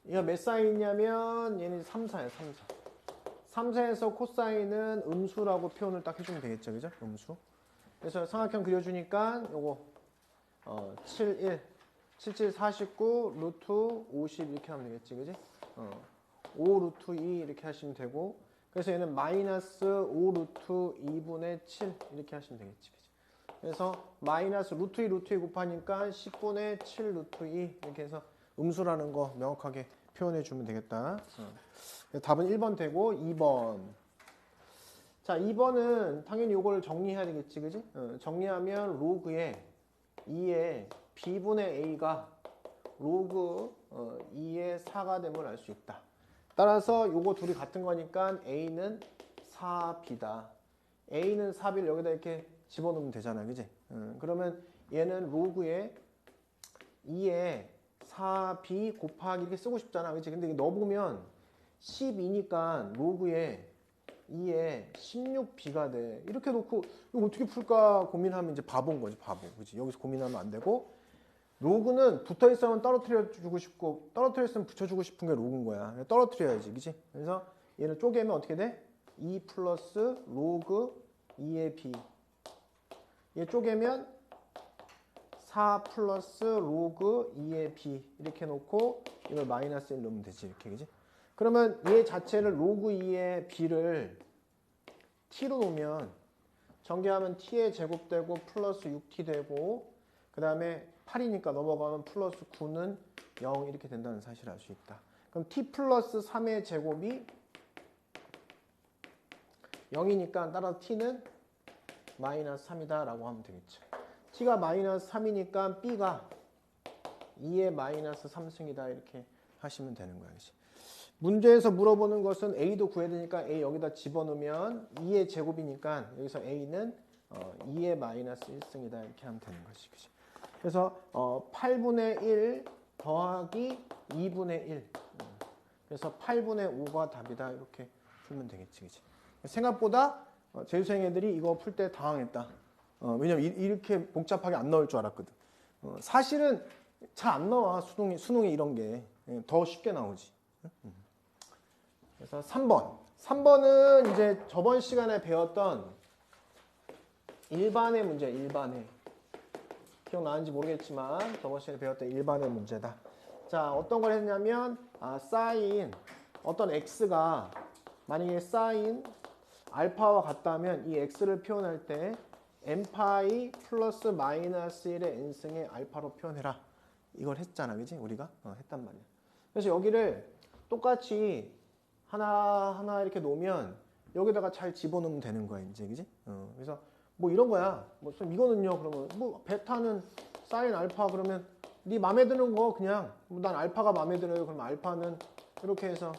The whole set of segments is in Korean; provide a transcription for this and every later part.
얘가 몇 사이냐면 얘는 3사야 3사. 3사에서 코사인은 음수라고 표현을 딱 해주면 되겠죠. 그죠? 음수. 그래서 삼각형 그려주니까 요거 7, 1, 7, 7, 49, 루트 50 이렇게 하면 되겠지. 그지? 5 루트 2 이렇게 하시면 되고, 그래서 얘는 마이너스 5 루트 2분의 7 이렇게 하시면 되겠지. 그지? 그래서 마이너스 루트 2 루트 2 곱하니까 10분의 7 루트 2 이렇게 해서 음수라는 거 명확하게 표현해 주면 되겠다. 답은 1번 되고 2번. 자, 2번은 당연히 이걸 정리해야 되겠지. 그지? 정리하면 로그에 2의 b분의 a가 로그 2의 4가 됨을 알 수 있다. 따라서 요거 둘이 같은 거니까 a는 4b다. a는 4b를 여기다 이렇게 집어넣으면 되잖아. 그지? 그러면 얘는 로그에 2에 4b 곱하기 이렇게 쓰고 싶잖아. 그치? 근데 넣어보면 12니까 로그에 2에 16b가 돼. 이렇게 놓고 이거 어떻게 풀까 고민하면 이제 바보인 거지. 바보. 그치? 여기서 고민하면 안 되고, 로그는 붙어있으면 떨어뜨려 주고 싶고 떨어뜨렸으면 붙여주고 싶은 게 로그인 거야. 떨어뜨려야지. 그치? 그래서 얘는 쪼개면 어떻게 돼? 2 플러스 로그 2의 b. 얘 쪼개면 4 플러스 로그 2의 b 이렇게 놓고 이걸 마이너스 1 넣으면 되지. 이렇게. 그지? 그러면 얘 자체를 로그 2의 b를 t로 놓으면 전개하면 t의 제곱되고 플러스 6t 되고, 그 다음에 8이니까 넘어가면 플러스 9는 0 이렇게 된다는 사실을 알 수 있다. 그럼 t 플러스 3의 제곱이 0이니까 따라서 t는 마이너스 3이다 라고 하면 되겠죠. t가 마이너스 3이니까 b가 2의 마이너스 3승이다 이렇게 하시면 되는 거야. 그치? 문제에서 물어보는 것은 a도 구해야 되니까 a 여기다 집어넣으면 2의 제곱이니까 여기서 a는 2의 마이너스 1승이다 이렇게 하면 되는 거지. 그치? 그래서 8분의 1 더하기 2분의 1. 그래서 8분의 5가 답이다 이렇게 풀면 되겠지. 그치? 생각보다 재수생 애들이 이거 풀 때 당황했다. 왜냐면 이렇게 복잡하게 안 나올 줄 알았거든. 사실은 잘 안 나와. 수능에 이런 게 더 쉽게 나오지. 그래서 3번. 3번은 이제 저번 시간에 배웠던 일반의 문제, 일반의. 기억나는지 모르겠지만 저번 시간에 배웠던 일반의 문제다. 자, 어떤 걸 했냐면 사인 어떤 x가 만약에 사인 알파와 같다면 이 x를 표현할 때 n파이 플러스 마이너스 1의 n승의 알파로 표현해라. 이걸 했잖아. 그지? 우리가 했단 말이야. 그래서 여기를 똑같이 하나 이렇게 놓으면 여기다가 잘 집어넣으면 되는 거야. 이제. 그지? 그래서 뭐 이런 거야. 뭐 이거는요. 그러면 뭐 베타는 사인 알파 그러면 네 맘에 드는 거 그냥 난 알파가 맘에 들어요. 그럼 알파는 이렇게 해서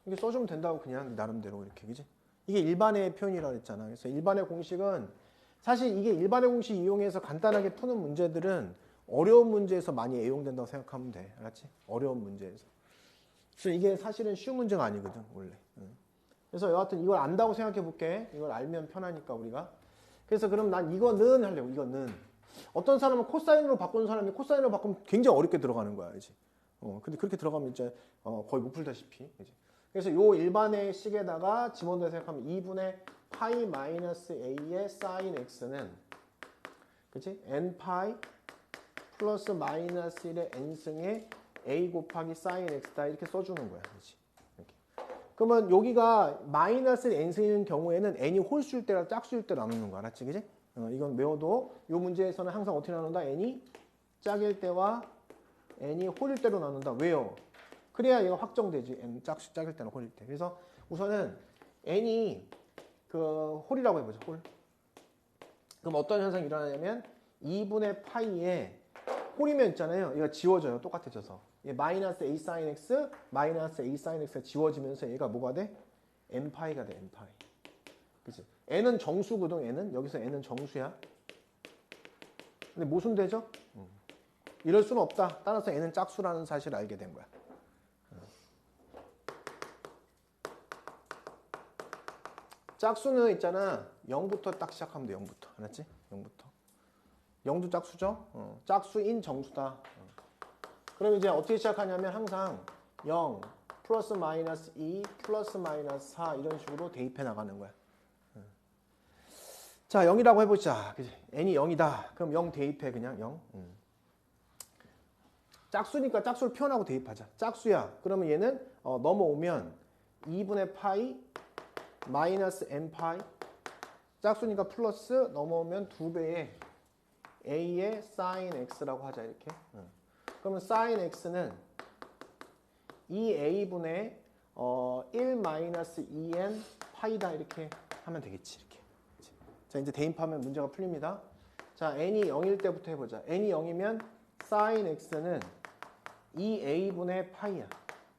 이렇게 써주면 된다고 그냥 나름대로 이렇게. 그지? 이게 일반의 표현이라고 했잖아. 그래서 일반의 공식은 사실 이게 일반의 공식 이용해서 간단하게 푸는 문제들은 어려운 문제에서 많이 애용된다고 생각하면 돼. 알았지? 어려운 문제에서. 그래서 이게 사실은 쉬운 문제가 아니거든, 원래. 그래서 여하튼 이걸 안다고 생각해 볼게. 이걸 알면 편하니까 우리가. 그래서 그럼 난 이거는 하려고, 이거는. 어떤 사람은 코사인으로 바꾸는 사람이 코사인으로 바꾸면 굉장히 어렵게 들어가는 거야, 이제. 근데 그렇게 들어가면 이제 거의 못 풀다시피. 이제. 그래서 요 일반의 식에다가 집어넣어 생각하면 2분의 파이 마이너스 a의 사인 x는, 그치? n파이 플러스 마이너스 1의 n승의 a 곱하기 사인 x다 이렇게 써주는 거야. 그치? 이렇게. 그러면 여기가 마이너스 n승인 경우에는 n이 홀수일 때랑 짝수일 때 나누는 거 알았지? 그치? 이건 외워도 이 문제에서는 항상 어떻게 나눈다? n이 짝일 때와 n이 홀일 때로 나눈다. 왜요? 그래야 얘가 확정되지. n 짝일 때나 홀일 때. 그래서 우선은 n이 그 홀이라고 해보자. 홀. 그럼 어떤 현상이 일어나냐면 2분의 파이에 홀이면 있잖아요. 얘가 지워져요. 똑같아져서. 얘 마이너스 a sin x, 마이너스 a sin x가 지워지면서 얘가 뭐가 돼? n파이가 돼. n파이. 그치? n은 정수거든. n은. 여기서 n은 정수야. 근데 모순되죠? 이럴 수는 없다. 따라서 n은 짝수라는 사실을 알게 된 거야. 짝수는 있잖아. 0부터 딱 시작하면 돼. 0부터. 알았지? 0부터. 0도 짝수죠? 짝수인 정수다. 그럼 이제 어떻게 시작하냐면 항상 0 플러스 마이너스 2 플러스 마이너스 4 이런 식으로 대입해 나가는 거야. 자, 0이라고 해보자. 그치? n이 0이다. 그럼 0 대입해 그냥 0. 짝수니까 짝수를 표현하고 대입하자. 짝수야. 그러면 얘는 넘어오면 2분의 파이 마이너스 n 파이 짝수니까 플러스 넘어오면 2배의 a의 sin x라고 하자 이렇게. 그러면 sin x는 2a분의 1 마이너스 2n 파이다 이렇게 하면 되겠지. 이렇게. 자, 이제 대입하면 문제가 풀립니다. 자, n이 0일 때부터 해보자. n이 0이면 sin x는 2a분의 파이야.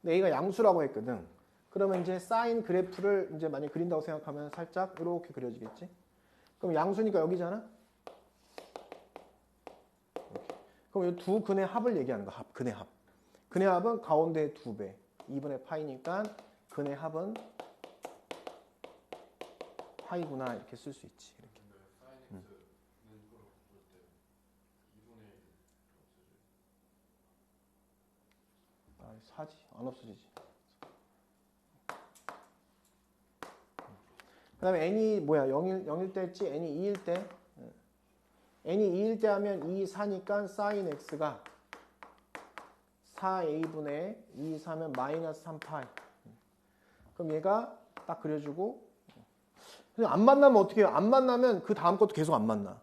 근데 a가 양수라고 했거든. 그러면 이제 사인 그래프를 이제 많이 그린다고 생각하면 살짝 이렇게 그려지겠지. 그럼 양수니까 여기잖아. 이렇게. 그럼 이 두 근의 합을 얘기하는 거야. 합, 근의 합. 근의 합은 가운데 2배. 2분의 파이니까 근의 합은 파이구나 이렇게 쓸 수 있지. 이렇게. 사지 안 없어지지. 그 다음에 n이 뭐야 0일 때 했지? n이 2일 때 n이 2일 때 하면 2, 4니까 sin x가 4a분의 2, 4면 마이너스 3파이. 그럼 얘가 딱 그려주고 안 만나면 어떻게 해요? 안 만나면 그 다음 것도 계속 안 만나.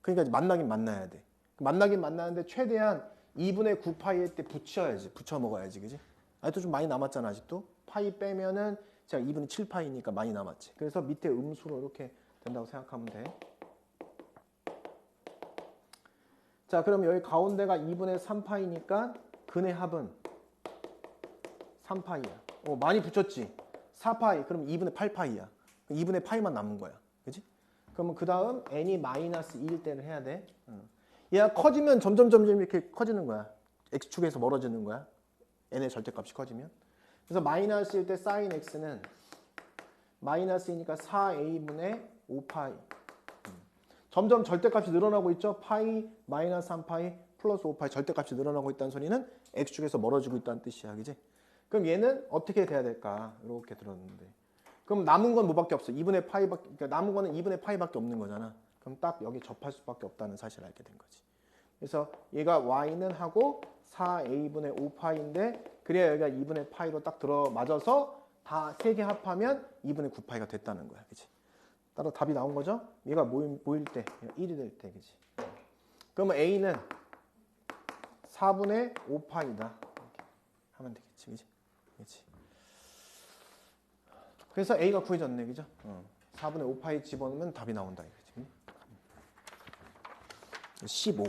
그러니까 만나긴 만나야 돼. 만나긴 만나는데 최대한 2분의 9파이 때 붙여야지. 붙여 먹어야지. 그지? 아직도 좀 많이 남았잖아. 아직도. 파이 빼면은 제가 2분의 7파이니까 많이 남았지. 그래서 밑에 음수로 이렇게 된다고 생각하면 돼. 자, 그럼 여기 가운데가 2분의 3파이니까 근의 합은 3파이야. 많이 붙였지? 4파이. 그럼 2분의 8파이야. 2분의 파이만 남은 거야. 그지? 그러면 그 다음 n이 마이너스 2일 때를 해야 돼. 얘가 커지면 점점 이렇게 커지는 거야. x축에서 멀어지는 거야. n의 절대값이 커지면. 그래서 마이너스일 때 sin x는 마이너스이니까 4a분의 5파이. 점점 절대값이 늘어나고 있죠. 파이 마이너스 3파이 플러스 5파이 절대값이 늘어나고 있다는 소리는 x축에서 멀어지고 있다는 뜻이야. 그지? 그럼 얘는 어떻게 돼야 될까? 이렇게 들었는데. 그럼 남은 건 뭐밖에 없어? 2분의 파이밖에, 그러니까 남은 거는 2분의 파이밖에 없는 거잖아. 그럼 딱 여기 접할 수밖에 없다는 사실을 알게 된 거지. 그래서 얘가 y는 하고 4a분의 5파이인데 그래야 여기가 2분의 파이로 딱 들어맞아서 다 세 개 합하면 2분의 9파이가 됐다는 거야. 그치? 따라 답이 나온 거죠? 얘가 모일 때, 1이 될 때, 그치? 그러면 a는 4분의 5파이다. 이렇게 하면 되겠지, 그치? 그치? 그래서 a가 구해졌네, 그죠? 4분의 5파이 집어넣으면 답이 나온다, 이거지. 15.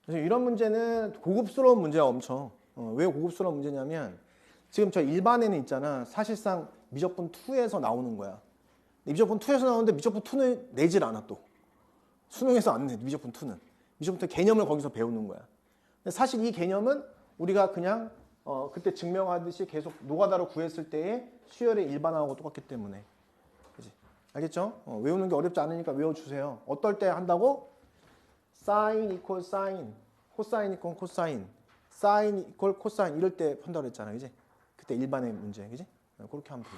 그래서 이런 문제는 고급스러운 문제야, 엄청. 왜 고급스러운 문제냐면 지금 저 일반에는 있잖아. 사실상 미적분 2에서 나오는 거야. 미적분 2에서 나오는데 미적분 2는 내질 않아 또. 수능에서 안 내, 미적분 2는. 미적분 2 개념을 거기서 배우는 거야. 근데 사실 이 개념은 우리가 그냥 그때 증명하듯이 계속 노가다로 구했을 때의 수열의 일반화하고 똑같기 때문에. 그치? 알겠죠? 외우는 게 어렵지 않으니까 외워주세요. 어떨 때 한다고? sin equal sin, 코사인 equal 코사인, sin equal 코사인 이럴 때 한다고 했잖아. 그지? 그때 일반의 문제. 그지? 그렇게 하면 돼요.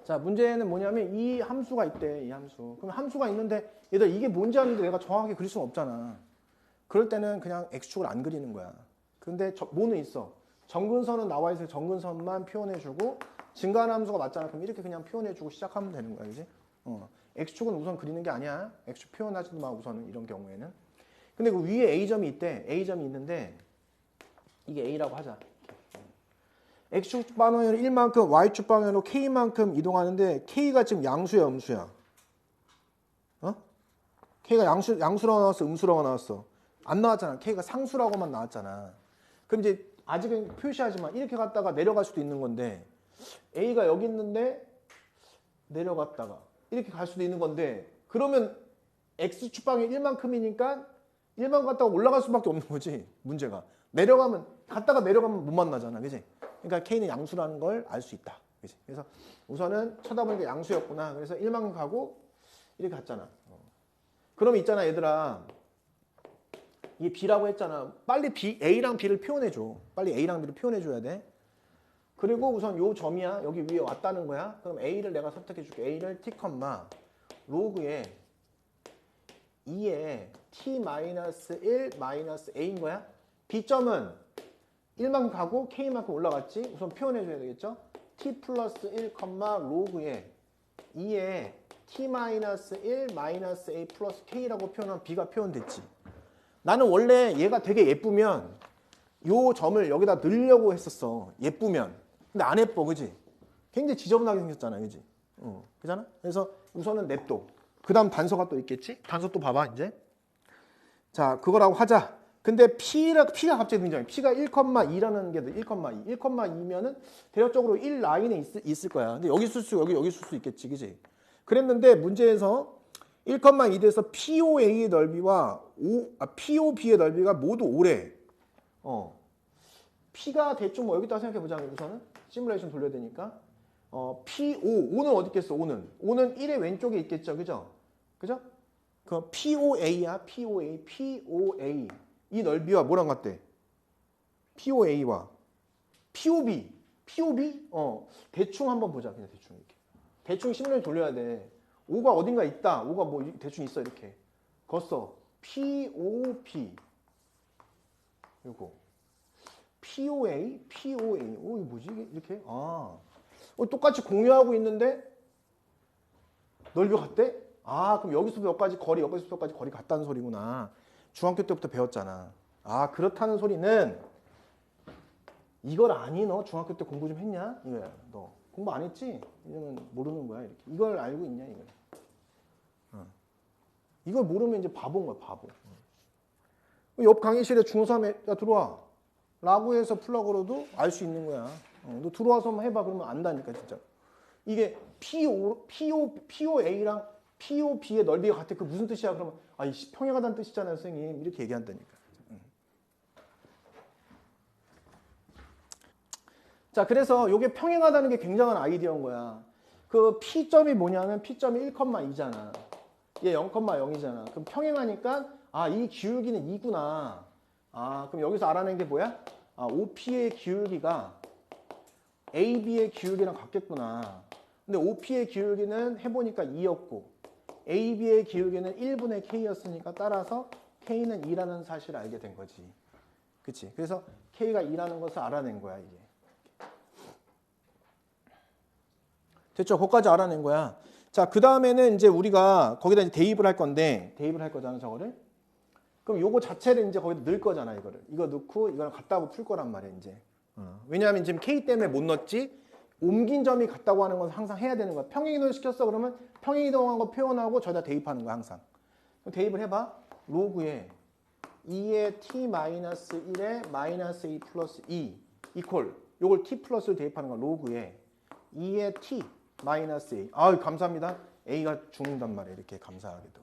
자, 문제는 뭐냐면 이 함수가 있대. 이 함수. 그럼 함수가 있는데 얘들 이게 뭔지 아는데 내가 정확하게 그릴 수는 없잖아. 그럴 때는 그냥 x축을 안 그리는 거야. 근데 뭐는 있어? 정근선은 나와 있어서 정근선만 표현해주고 증가함수가 맞잖아. 그럼 이렇게 그냥 표현해주고 시작하면 되는 거야. 그지? x축은 우선 그리는 게 아니야. x축 표현하지도 마 우선은 이런 경우에는. 근데 그 위에 a점이 있대. a점이 있는데 이게 a라고 하자. x축 방향으로 1만큼, y축 방향으로 k만큼 이동하는데 k가 지금 양수야, 음수야? k가 양수라고 나왔어, 음수라고 나왔어? 안 나왔잖아. k가 상수라고만 나왔잖아. 그럼 이제 아직은 표시하지만 이렇게 갔다가 내려갈 수도 있는 건데 a가 여기 있는데 내려갔다가 이렇게 갈 수도 있는 건데 그러면 x축 방향 1만큼이니까 1만 갔다가 올라갈 수밖에 없는 거지. 문제가. 갔다가 내려가면 못 만나잖아. 그지? 그러니까 k는 양수라는 걸 알 수 있다. 그치? 그래서 우선은 쳐다보니까 양수였구나. 그래서 1만큼 가고 이렇게 갔잖아. 그러면 있잖아 얘들아. 이게 B라고 했잖아. 빨리 A랑 B를 표현해줘. 빨리 A랑 B를 표현해줘야 돼. 그리고 우선 요 점이야. 여기 위에 왔다는 거야. 그럼 A를 내가 선택해줄게. A를 T, 로그에 2에 T-1 A인 거야. B점은 1만큼 가고 K만큼 올라갔지. 우선 표현해줘야 되겠죠. T 플러스 1, 로그에 2에 T-1 A 플러스 K라고 표현하면 B가 표현됐지. 나는 원래 얘가 되게 예쁘면 요 점을 여기다 넣으려고 했었어. 예쁘면. 근데 안 예뻐, 그지? 굉장히 지저분하게 생겼잖아, 그지? 그잖아? 그래서 우선은 냅둬. 그 다음 단서가 또 있겠지? 단서 또 봐봐, 이제. 자, 그거라고 하자. 근데 P가 갑자기 등장해. P가 1,2라는 게 1,2. 1,2면은 대략적으로 1 라인에 있을 거야. 근데 여기 쓸 수, 여기 쓸 수 있겠지, 그지? 그랬는데 문제에서 1,2 돼서 POA의 넓이와 POB의 넓이가 모두 5래. P가 대충 뭐 여기다 생각해 보자. 우선은 시뮬레이션 돌려야 되니까. P5는 어디 있겠어? 5는 1의 왼쪽에 있겠죠, 그죠? 그죠? 그 POA야, POA. 이 넓이와 뭐랑 같대? POA와 POB. 대충 한번 보자. 그냥 대충 이렇게. 대충 시뮬레이션 돌려야 돼. 5가 어딘가 있다. 5가 뭐 대충 있어 이렇게. 걷어. POP. 요거. POA. 이거 뭐지? 이렇게. 똑같이 공유하고 있는데 넓이 같대? 그럼 여기서 여기까지 거리, 여기서 여기까지 거리 같다는 소리구나. 중학교 때부터 배웠잖아. 그렇다는 소리는 이걸 아니? 너 중학교 때 공부 좀 했냐? 이거야. 너 공부 안 했지? 이거는 모르는 거야. 이렇게. 이걸 알고 있냐? 이거. 이걸 모르면 이제 바보인 거야, 바보. 옆 강의실에 중3에 야 들어와 라고 해서 풀라고 알 수 있는 거야. 너 들어와서 한번 해봐. 그러면 안다니까 진짜. 이게 POA랑 POB의 넓이가 같아. 그 무슨 뜻이야? 그러면 이 평행하다는 뜻이잖아요, 선생님. 이렇게 얘기한다니까. 자, 그래서 이게 평행하다는 게 굉장한 아이디어인 거야. 그 P점이 뭐냐면 P점이 1,2잖아. 얘 0,0이잖아. 그럼 평행하니까 이 기울기는 2구나. 그럼 여기서 알아낸 게 뭐야? OP의 기울기가 AB의 기울기랑 같겠구나. 근데 OP의 기울기는 해보니까 2였고 AB의 기울기는 1분의 K였으니까 따라서 K는 2라는 사실을 알게 된 거지. 그치? 그래서 K가 2라는 것을 알아낸 거야, 이게. 됐죠? 거기까지 알아낸 거야. 자, 그 다음에는 이제 우리가 거기다 이제 대입을 할 건데, 대입을 할 거잖아, 저거를. 그럼 요거 자체를 이제 거기다 넣을 거잖아, 이거를. 이거 넣고 이걸 같다고 풀 거란 말이야, 이제. 왜냐하면 지금 K 때문에 못 넣었지, 옮긴 점이 같다고 하는 건 항상 해야 되는 거야. 평행이동을 시켰어, 그러면 평행이동한 거 표현하고 저기다 대입하는 거야, 항상. 그럼 대입을 해봐. 로그에 2의 T-1에 마이너스 A 플러스 2 이퀄. 요걸 T 플러스로 대입하는 거야, 로그에 2의 T 마이너스 A. 감사합니다. A가 죽는단 말이에요. 이렇게 감사하게도.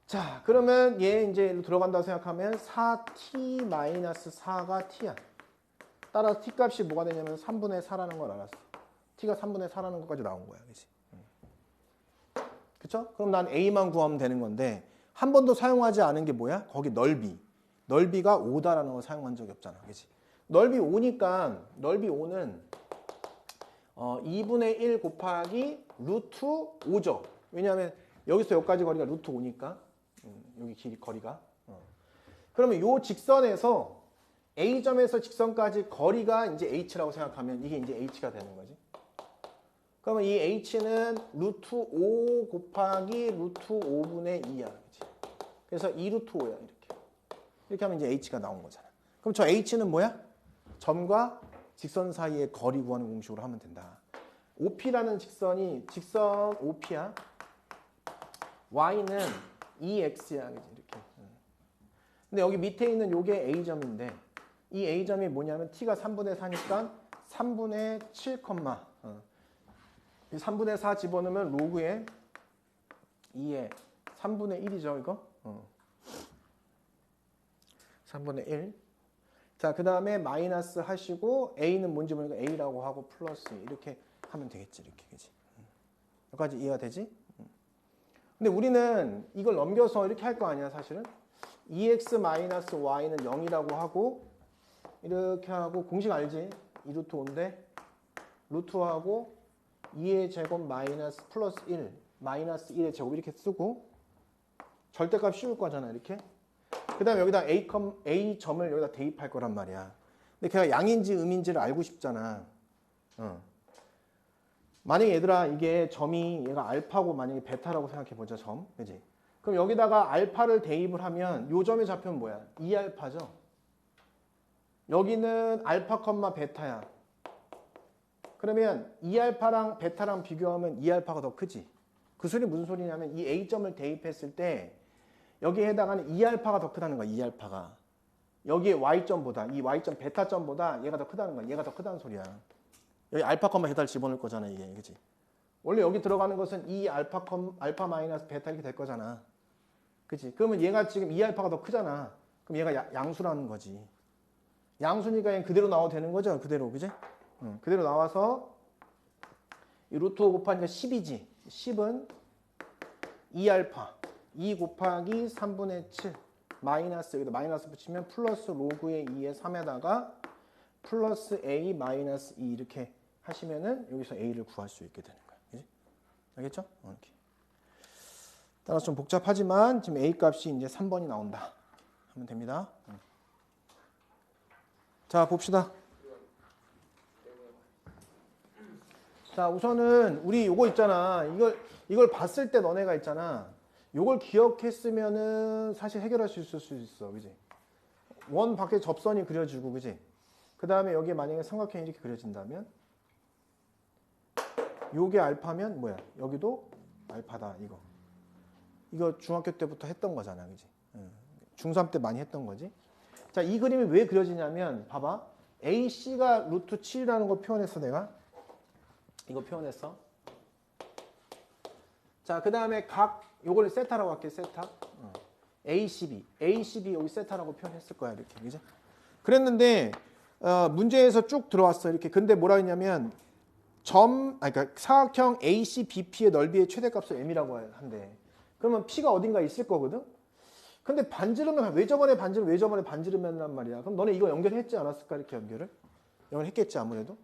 자, 그러면 얘 이제 들어간다고 생각하면 4T 마이너스 4가 T야. 따라서 T 값이 뭐가 되냐면 3분의 4라는 걸 알았어. T가 3분의 4라는 것까지 나온 거야. 그치? 그쵸? 그럼 난 A만 구하면 되는 건데 한 번도 사용하지 않은 게 뭐야? 거기 넓이. 넓이가 5다라는 걸 사용한 적이 없잖아. 그치? 넓이 5니까 넓이 5는 2분의 1 곱하기 루트 5죠. 왜냐하면 여기서 여기까지 거리가 루트 5니까 여기 길이 거리가. 그러면 이 직선에서 A점에서 직선까지 거리가 이제 H라고 생각하면 이게 이제 H가 되는 거지. 그러면 이 H는 루트 5 곱하기 루트 5분의 2야. 그치? 그래서 2 루트 5야. 이렇게 하면 이제 H가 나온 거잖아. 그럼 저 H는 뭐야? 점과 직선 사이의 거리 구하는 공식으로 하면 된다. OP라는 직선이 직선 OP야. Y는 2X야. 이렇게. 근데 여기 밑에 있는 요게 A점인데 이 A점이 뭐냐면 T가 3분의 4니까 3분의 7, 3분의 4 집어넣으면 로그에 2에 3분의 1이죠, 이거? 3분의 1. 자, 그 다음에 마이너스 하시고 A는 뭔지 모르니까 A라고 하고 플러스 이렇게 하면 되겠지, 이렇게. 그치? 여기까지 이해가 되지? 근데 우리는 이걸 넘겨서 이렇게 할 거 아니야, 사실은? 2x-y는 0이라고 하고 이렇게 하고 공식 알지? 2루트 5인데 루트하고 2의 제곱 마이너스 플러스 1 마이너스 1의 제곱 이렇게 쓰고 절대값 씌울 거잖아 이렇게. 그 다음에 여기다 A 점을 여기다 대입할 거란 말이야. 근데 걔가 양인지 음인지를 알고 싶잖아. 만약에 얘들아 이게 점이 얘가 알파고 만약에 베타라고 생각해 보자 점. 그지? 그럼 여기다가 알파를 대입을 하면 요 점의 좌표는 뭐야? 2알파죠. 여기는 알파, 베타야. 그러면 2알파랑 베타랑 비교하면 2알파가 더 크지. 그 소리 무슨 소리냐면 이 A점을 대입했을 때 여기에 해당하는 2알파가 더 크다는 거야. 2알파가. 여기에 Y점보다 이 Y점 베타점보다 얘가 더 크다는 거야. 얘가 더 크다는 소리야. 여기 알파, 베타를 집어넣을 거잖아 이게. 그치? 원래 여기 들어가는 것은 2알파 마이너스 베타 이렇게 될 거잖아. 그치? 그러면 얘가 지금 2알파가 더 크잖아. 그럼 얘가 양수라는 거지. 양수니까 얘는 그대로 나와도 되는 거죠. 그대로. 그지? 그대로 나와서 이 루트 5 곱하니까 10이지. 10은 2알파 2 곱하기 3분의 7 마이너스 여기다 마이너스 붙이면 플러스 로그의 2의 3에다가 플러스 A 마이너스 2 이렇게 하시면은 여기서 A를 구할 수 있게 되는 거야. 그지? 알겠죠? 이렇게. 따라서 좀 복잡하지만 지금 A 값이 이제 3번이 나온다. 하면 됩니다. 자, 봅시다. 자, 우선은 우리 요거 있잖아. 이걸 봤을 때 너네가 있잖아. 요걸 기억했으면은 사실 해결할 수 있을 수 있어. 그지? 원 밖에 접선이 그려지고, 그지? 그 다음에 여기에 만약에 삼각형이 이렇게 그려진다면 요게 알파면 뭐야? 여기도 알파다, 이거. 이거 중학교 때부터 했던 거잖아. 그지? 중3 때 많이 했던 거지. 자, 이 그림이 왜 그려지냐면 봐봐. AC가 루트 7이라는 거 표현했어, 내가. 이거 표현했어. 자, 그 다음에 요걸 세타라고 할게, 세타. ACB 여기 세타라고 표현했을 거야, 이렇게. 그죠? 그랬는데, 문제에서 쭉 들어왔어, 이렇게. 근데 뭐라 했냐면, 그러니까 사각형 ACBP의 넓이의 최대값을 M이라고 한대. 그러면 P가 어딘가 있을 거거든? 근데 왜 저번에 반지르면란 말이야. 그럼 너네 이거 연결했지 않았을까? 이렇게 연결했겠지, 아무래도.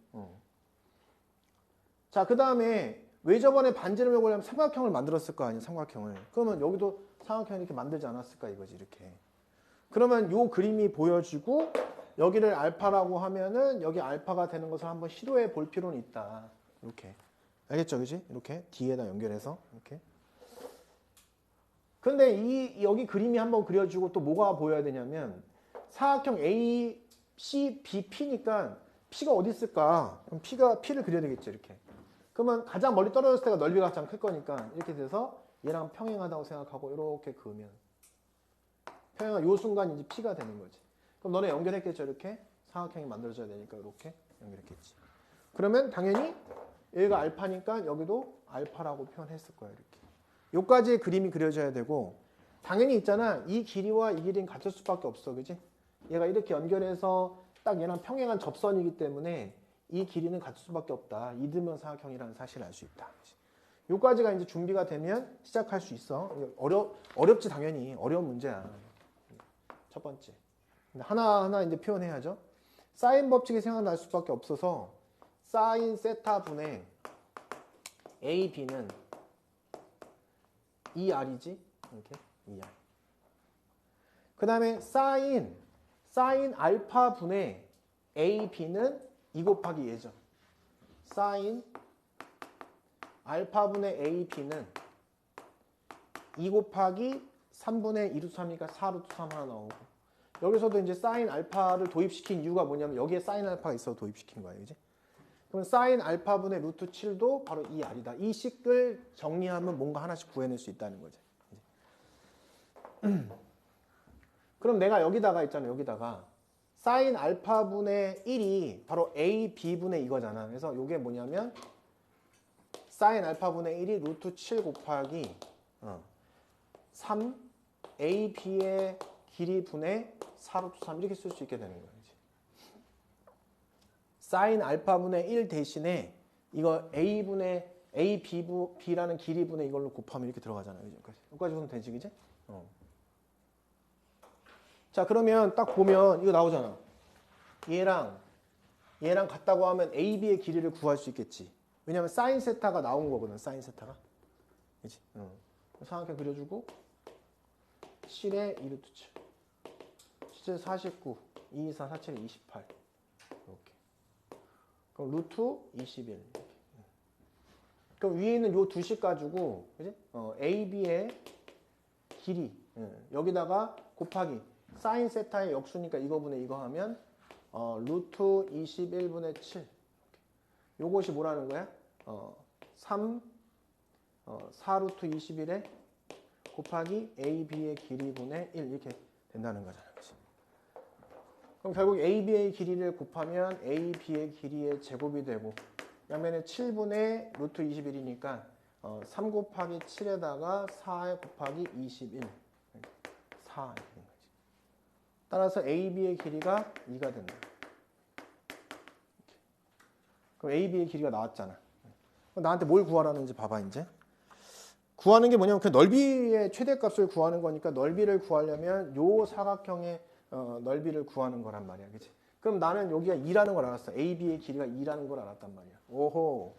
자, 그 다음에 왜 저번에 반지름을 보려면 삼각형을 만들었을 거 아니야, 삼각형을. 그러면 여기도 삼각형을 이렇게 만들지 않았을까, 이거지, 이렇게. 그러면 요 그림이 보여지고 여기를 알파라고 하면은 여기 알파가 되는 것을 한번 시도해 볼 필요는 있다. 이렇게. 알겠죠, 그지? 이렇게 D에다 연결해서 이렇게. 근데 여기 그림이 한번 그려지고 또 뭐가 보여야 되냐면 사각형 ACBP니까 P가 어디 있을까? 그럼 P를 그려야 되겠죠, 이렇게. 그러면 가장 멀리 떨어졌을 때가 넓이가 가장 클 거니까 이렇게 돼서 얘랑 평행하다고 생각하고 이렇게 그으면 평행한 요 순간 이제 P가 되는 거지. 그럼 너네 연결했겠죠, 이렇게. 사각형이 만들어져야 되니까 이렇게 연결했겠지. 그러면 당연히 여기가 알파니까 여기도 알파라고 표현했을 거야, 이렇게. 요까지의 그림이 그려져야 되고 당연히 있잖아. 이 길이와 이 길이는 같을 수밖에 없어. 그지? 얘가 이렇게 연결해서 딱 얘랑 평행한 접선이기 때문에 이 길이는 같을 수밖에 없다. 이등변 사각형이라는 사실을 알 수 있다. 요까지가 이제 준비가 되면 시작할 수 있어. 어렵지 당연히. 어려운 문제야. 첫 번째. 근데 하나하나 이제 표현해야죠. 사인 법칙이 생각날 수밖에 없어서 사인 세타 분의 A, B는 2R이지? 이렇게 2R. 그 다음에 사인 알파 분의 A, B는 2 곱하기 얘죠. 사인 알파 분의 A, B는 2 곱하기 3분의 2루트 3이니까 4루트 3 하나 나오고 여기서도 이제 사인 알파를 도입시킨 이유가 뭐냐면 여기에 사인 알파가 있어서 도입시킨 거예요. 그지? 그럼 사인 알파분의 루트 7도 바로 2R이다. 이 식을 정리하면 뭔가 하나씩 구해낼 수 있다는 거지. 그럼 내가 여기다가 있잖아. 여기다가 사인 알파분의 1이 바로 A, B분의 이거잖아. 그래서 이게 뭐냐면 사인 알파분의 1이 루트 7 곱하기 3 A, B의 길이 분의 4루트 3 이렇게 쓸 수 있게 되는 거예요. 사인 알파분의 1 대신에 이거 A분의 A, B라는 길이분의 이걸로 곱하면 이렇게 들어가잖아요. 여기까지 보면 되지, 그지? 자, 그러면 딱 보면 이거 나오잖아. 얘랑 같다고 하면 AB의 길이를 구할 수 있겠지. 왜냐면 사인 세타가 나온 거거든. 사인 세타가. 그치? 삼각형 그려주고 7에 2루트 7. 7 49. 2, 4, 4, 7, 28. 이렇게. 그럼 루트 21. 이렇게. 그럼 위에 있는 요 두식 가지고, 그지? AB의 길이. 여기다가 곱하기. 사인 세타의 역수니까 이거분의 이거 하면, 루트 21분의 7. 요것이 뭐라는 거야? 4루트 21에 곱하기 AB의 길이분의 1. 이렇게 된다는 거잖아. 그치? 그럼 결국 AB의 길이를 곱하면 AB의 길이의 제곱이 되고, 양면에 7분의 루트 21이니까 3 곱하기 7에다가 4 곱하기 21. 4 이렇게 된 거지. 따라서 AB의 길이가 2가 된다. 그럼 AB의 길이가 나왔잖아. 나한테 뭘 구하라는지 봐봐 이제. 구하는 게 뭐냐면 그 넓이의 최대값을 구하는 거니까 넓이를 구하려면 요 사각형의 넓이를 구하는 거란 말이야. 그치? 그럼 나는 여기가 2라는 걸 알았어. AB의 길이가 2라는 걸 알았단 말이야. 오호.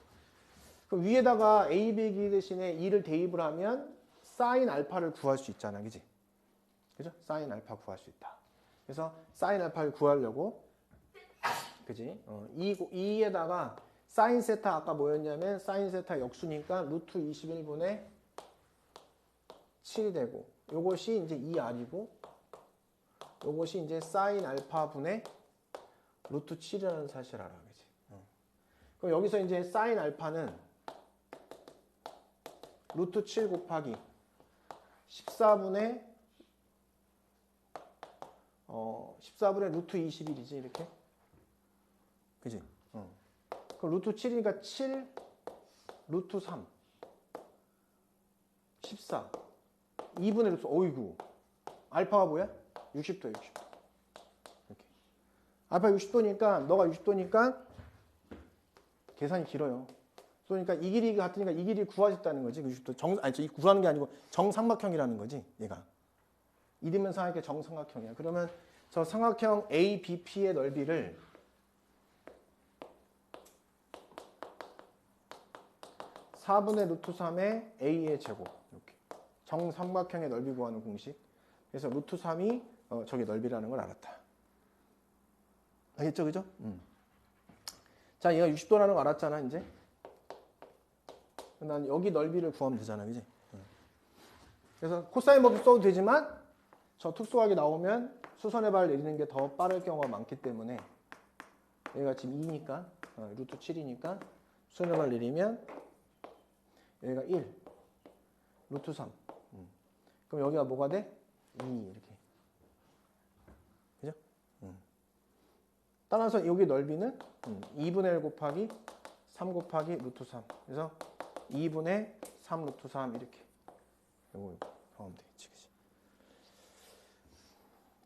그럼 위에다가 AB의 길이 대신에 2를 대입을 하면 사인 알파를 구할 수 있잖아. 그지? 그죠? 사인 알파 구할 수 있다. 그래서 사인 알파를 구하려고, 그지? 2에다가 사인 세타 아까 뭐였냐면 사인 세타 역수니까 루트 21분의 7이 되고, 요것이 이제 2R이고, 요것이 이제 사인 알파 분의 루트 7이라는 사실을 알아. 그지? 그럼 여기서 이제 사인 알파는 루트 7 곱하기 14분의 루트 21이지, 이렇게. 그지? 그럼 루트 7이니까 7 루트 3 14 2분의 루트, 어이구. 알파가 뭐야? 60도야, 60도. 이렇게. 알파 60도니까, 너가 60도니까 계산이 길어요. 그러니까 이 길이가 같으니까 이 길이 구하겠다는 거지. 그 60도. 아니, 구하는 게 아니고 정삼각형이라는 거지, 얘가. 이디멘sion의 정삼각형이야. 그러면 저 삼각형 ABP의 넓이를 4분의 루트 3의 A의 제곱. 이렇게. 정삼각형의 넓이 구하는 공식. 그래서 루트 3이 저기 넓이라는 걸 알았다. 알겠죠? 그죠? 자, 얘가 60도라는 거 알았잖아, 이제. 난 여기 넓이를 구하면 되잖아, 그지? 그래서 코사인 법도 써도 되지만 저 특수하게 나오면 수선의 발 내리는 게 더 빠를 경우가 많기 때문에 여기가 지금 2니까 루트 7이니까 수선의 발 내리면 여기가 1 루트 3 그럼 여기가 뭐가 돼? 2 이렇게. 그죠? 따라서 여기 넓이는 2분의 1 곱하기 3 곱하기 루트 3. 그래서 2분의 3 루트 3 이렇게. 이거 하면 되겠지. 그치?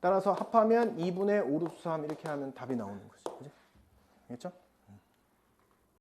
따라서 합하면 2분의 5 루트 3 이렇게 하면 답이 나오는 거지. 그죠? 알겠죠?